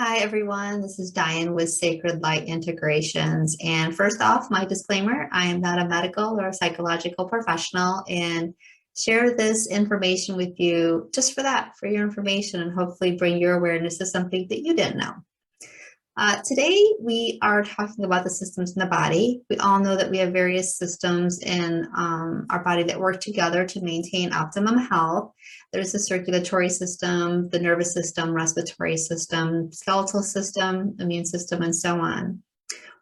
Hi, everyone. This is Diane with Sacred Light Integrations. And first off, my disclaimer, I am not a medical or psychological professional and share this information with you just for that, for your information, and hopefully bring your awareness to something that you didn't know. Today, we are talking about the systems in the body. We all know that we have various systems in our body that work together to maintain optimum health. There's the circulatory system, the nervous system, respiratory system, skeletal system, immune system, and so on.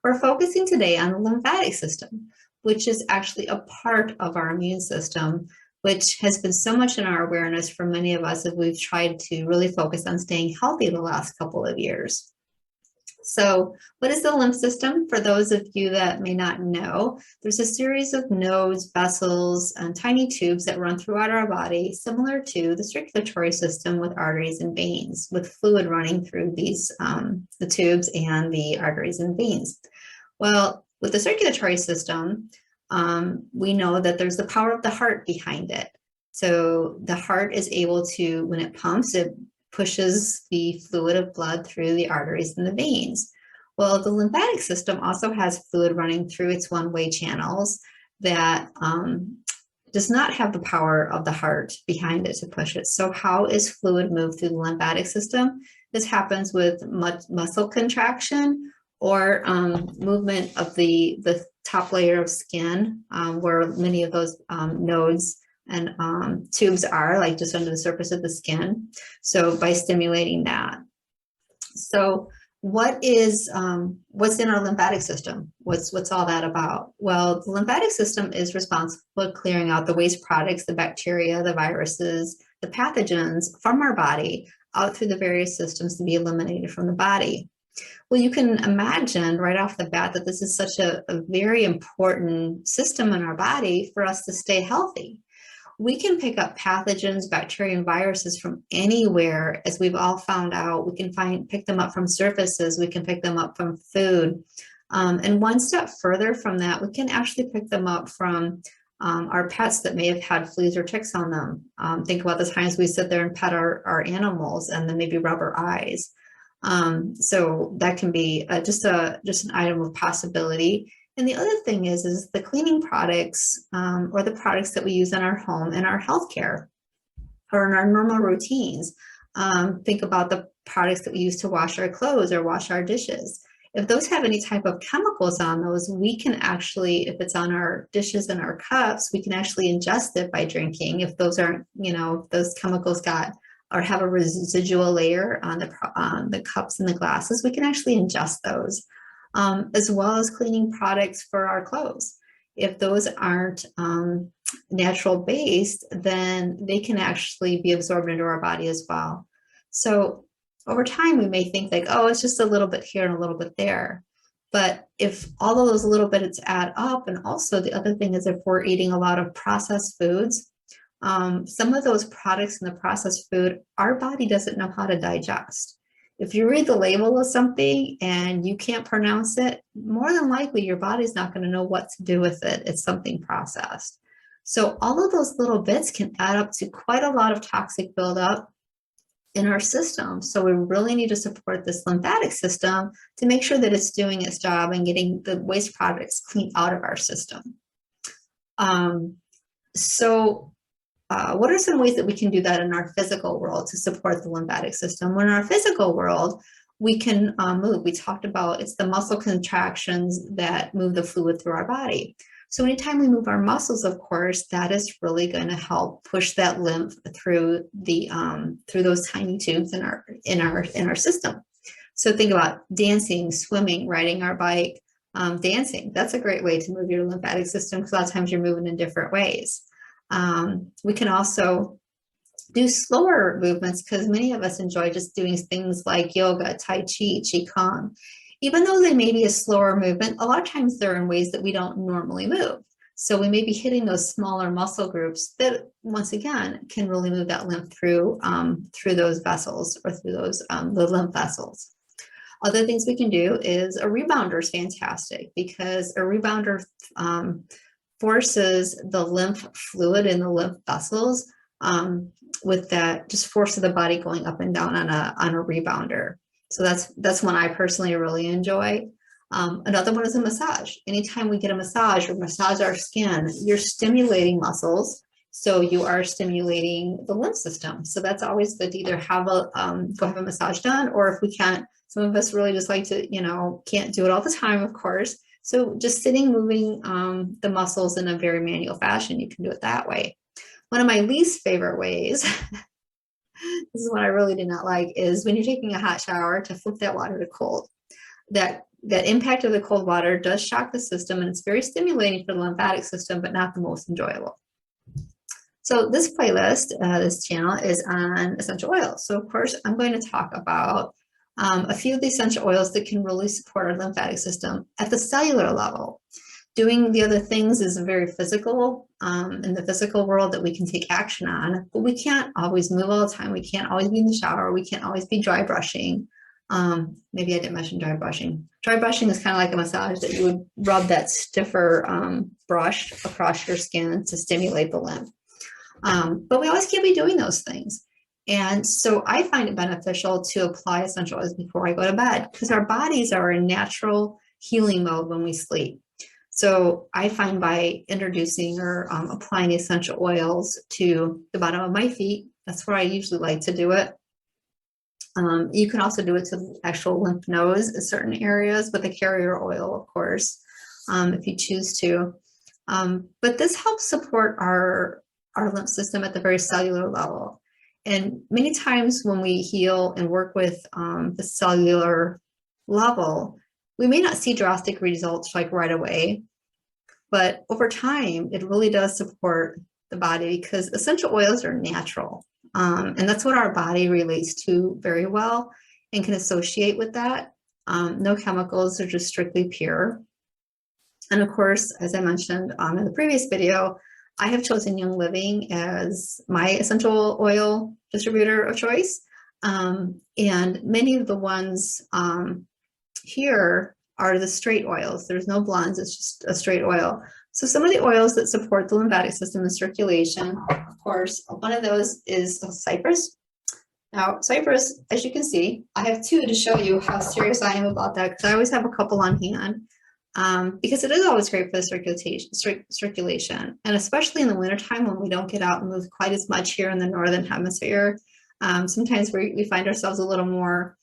We're focusing today on the lymphatic system, which is actually a part of our immune system, which has been so much in our awareness for many of us as we've tried to really focus on staying healthy the last couple of years. So what is the lymph system? For those of you that may not know, there's a series of nodes, vessels, and tiny tubes that run throughout our body, similar to the circulatory system with arteries and veins, with fluid running through these, the tubes and the arteries and veins. Well, with the circulatory system, we know that there's the power of the heart behind it. So the heart is able to, when it pumps, it pushes the fluid of blood through the arteries and the veins. Well, the lymphatic system also has fluid running through its one-way channels that does not have the power of the heart behind it to push it. So how is fluid moved through the lymphatic system? This happens with muscle contraction or movement of the top layer of skin where many of those nodes and tubes are, like just under the surface of the skin. So by stimulating that. So what's in our lymphatic system? What's all that about? Well, the lymphatic system is responsible for clearing out the waste products, the bacteria, the viruses, the pathogens from our body out through the various systems to be eliminated from the body. Well, you can imagine right off the bat that this is such a very important system in our body for us to stay healthy. We can pick up pathogens, bacteria, and viruses from anywhere, as we've all found out. We can pick them up from surfaces. We can pick them up from food. And one step further from that, we can actually pick them up from our pets that may have had fleas or ticks on them. Think about the times we sit there and pet our animals and then maybe rub our eyes. So that can be just an item of possibility. And the other thing is the cleaning products or the products that we use in our home and our healthcare or in our normal routines. Think about the products that we use to wash our clothes or wash our dishes. If those have any type of chemicals on those, we can actually, if it's on our dishes and our cups, we can actually ingest it by drinking. If those aren't, if those chemicals got or have a residual layer on the cups and the glasses, we can actually ingest those. As well as cleaning products for our clothes. If those aren't natural based, then they can actually be absorbed into our body as well. So over time, we may think like, oh, it's just a little bit here and a little bit there. But if all of those little bits add up, and also the other thing is if we're eating a lot of processed foods, some of those products in the processed food, our body doesn't know how to digest. If you read the label of something and you can't pronounce it, more than likely your body's not going to know what to do with it. It's something processed. So all of those little bits can add up to quite a lot of toxic buildup in our system. So we really need to support this lymphatic system to make sure that it's doing its job and getting the waste products cleaned out of our system. What are some ways that we can do that in our physical world to support the lymphatic system? Well, in our physical world, we can move. We talked about it's the muscle contractions that move the fluid through our body. So anytime we move our muscles, of course, that is really going to help push that lymph through the through those tiny tubes in our system. So think about dancing, swimming, riding our bike, dancing. That's a great way to move your lymphatic system because a lot of times you're moving in different ways. We can also do slower movements because many of us enjoy just doing things like yoga, tai chi, qigong. Even though they may be a slower movement, a lot of times they're in ways that we don't normally move. So we may be hitting those smaller muscle groups that, once again, can really move that lymph through those vessels or through those the lymph vessels. Other things we can do is a rebounder is fantastic because a rebounder forces the lymph fluid in the lymph vessels with that just force of the body going up and down on a rebounder. So that's one I personally really enjoy. Another one is a massage. Anytime we get a massage or massage our skin, you're stimulating muscles. So you are stimulating the lymph system. So that's always good to either have a go have a massage done, or if we can't, some of us really just like to, can't do it all the time, of course. So just sitting, moving the muscles in a very manual fashion, you can do it that way. One of my least favorite ways, this is what I really did not like, is when you're taking a hot shower to flip that water to cold. That impact of the cold water does shock the system, and it's very stimulating for the lymphatic system, but not the most enjoyable. So this playlist, this channel is on essential oils. So of course, I'm going to talk about a few of the essential oils that can really support our lymphatic system at the cellular level. Doing the other things is very physical, in the physical world that we can take action on, but we can't always move all the time. We can't always be in the shower. We can't always be dry brushing. Maybe I didn't mention dry brushing. Dry brushing is kind of like a massage that you would rub that stiffer brush across your skin to stimulate the lymph. But we always can't be doing those things. And so I find it beneficial to apply essential oils before I go to bed, because our bodies are in natural healing mode when we sleep. So I find by introducing or applying essential oils to the bottom of my feet, that's where I usually like to do it. You can also do it to the actual lymph nodes in certain areas with a carrier oil, of course, if you choose to. But this helps support our lymph system at the very cellular level. And many times when we heal and work with the cellular level, we may not see drastic results like right away, but over time, it really does support the body, because essential oils are natural. And that's what our body relates to very well and can associate with that. No chemicals, they're just strictly pure. And of course, as I mentioned in the previous video, I have chosen Young Living as my essential oil distributor of choice. And many of the ones here are the straight oils. There's no blends, it's just a straight oil. So some of the oils that support the lymphatic system and circulation, of course, one of those is Cypress. Now, Cypress, as you can see, I have two to show you how serious I am about that, because I always have a couple on hand. Because it is always great for the circulation, and especially in the wintertime when we don't get out and move quite as much here in the Northern Hemisphere. Sometimes we find ourselves a little more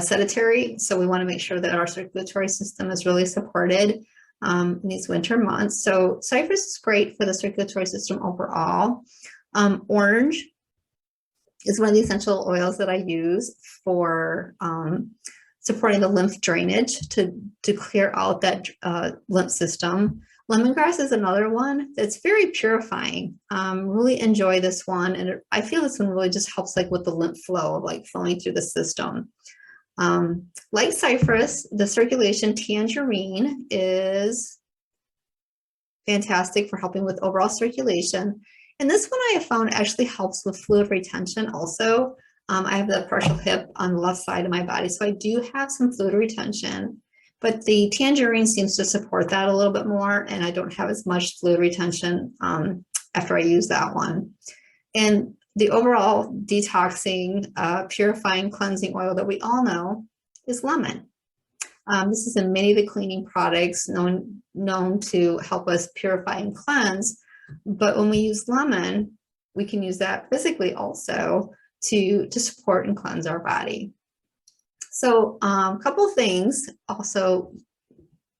sedentary, so we want to make sure that our circulatory system is really supported in these winter months. So Cypress is great for the circulatory system overall. Orange is one of the essential oils that I use for supporting the lymph drainage to clear out that lymph system. Lemongrass is another one that's very purifying. Really enjoy this one, and I feel this one really just helps like with the lymph flow, like flowing through the system. Like Cypress, the circulation Tangerine is fantastic for helping with overall circulation. And this one I have found actually helps with fluid retention also. I have the partial hip on the left side of my body, so I do have some fluid retention, but the Tangerine seems to support that a little bit more, and I don't have as much fluid retention after I use that one. And the overall detoxing, purifying, cleansing oil that we all know is lemon. This is in many of the cleaning products known to help us purify and cleanse, but when we use lemon, we can use that physically also to support and cleanse our body. So a couple of things also,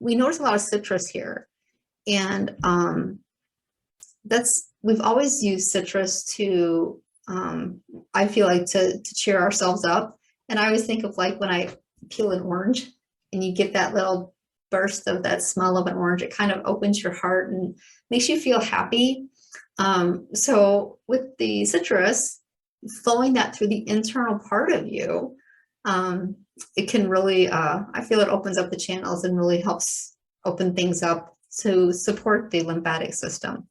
we notice a lot of citrus here, and we've always used citrus to, I feel like to cheer ourselves up. And I always think of like when I peel an orange and you get that little burst of that smell of an orange, it kind of opens your heart and makes you feel happy. So with the citrus, flowing that through the internal part of you, it can really, I feel it opens up the channels and really helps open things up to support the lymphatic system.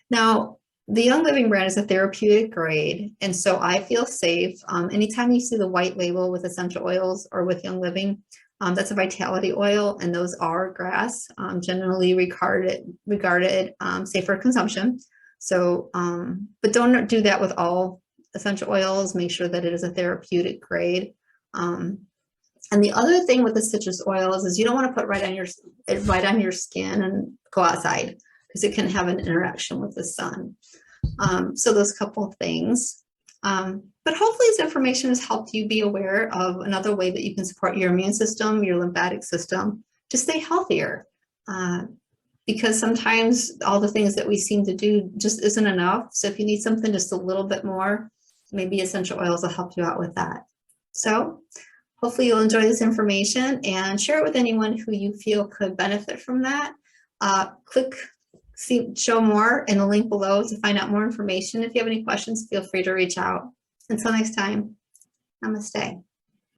Now, the Young Living brand is a therapeutic grade, and so I feel safe. Anytime you see the white label with essential oils or with Young Living, that's a vitality oil, and those are grass, generally regarded safe for consumption. So, but don't do that with all essential oils. Make sure that it is a therapeutic grade. And the other thing with the citrus oils is you don't want to put right on your skin and go outside because it can have an interaction with the sun. So those couple of things. But hopefully this information has helped you be aware of another way that you can support your immune system, your lymphatic system, to stay healthier. Because sometimes all the things that we seem to do just isn't enough. So if you need something just a little bit more, maybe essential oils will help you out with that. So hopefully you'll enjoy this information and share it with anyone who you feel could benefit from that. Click show more in the link below to find out more information. If you have any questions, feel free to reach out. Until next time, namaste.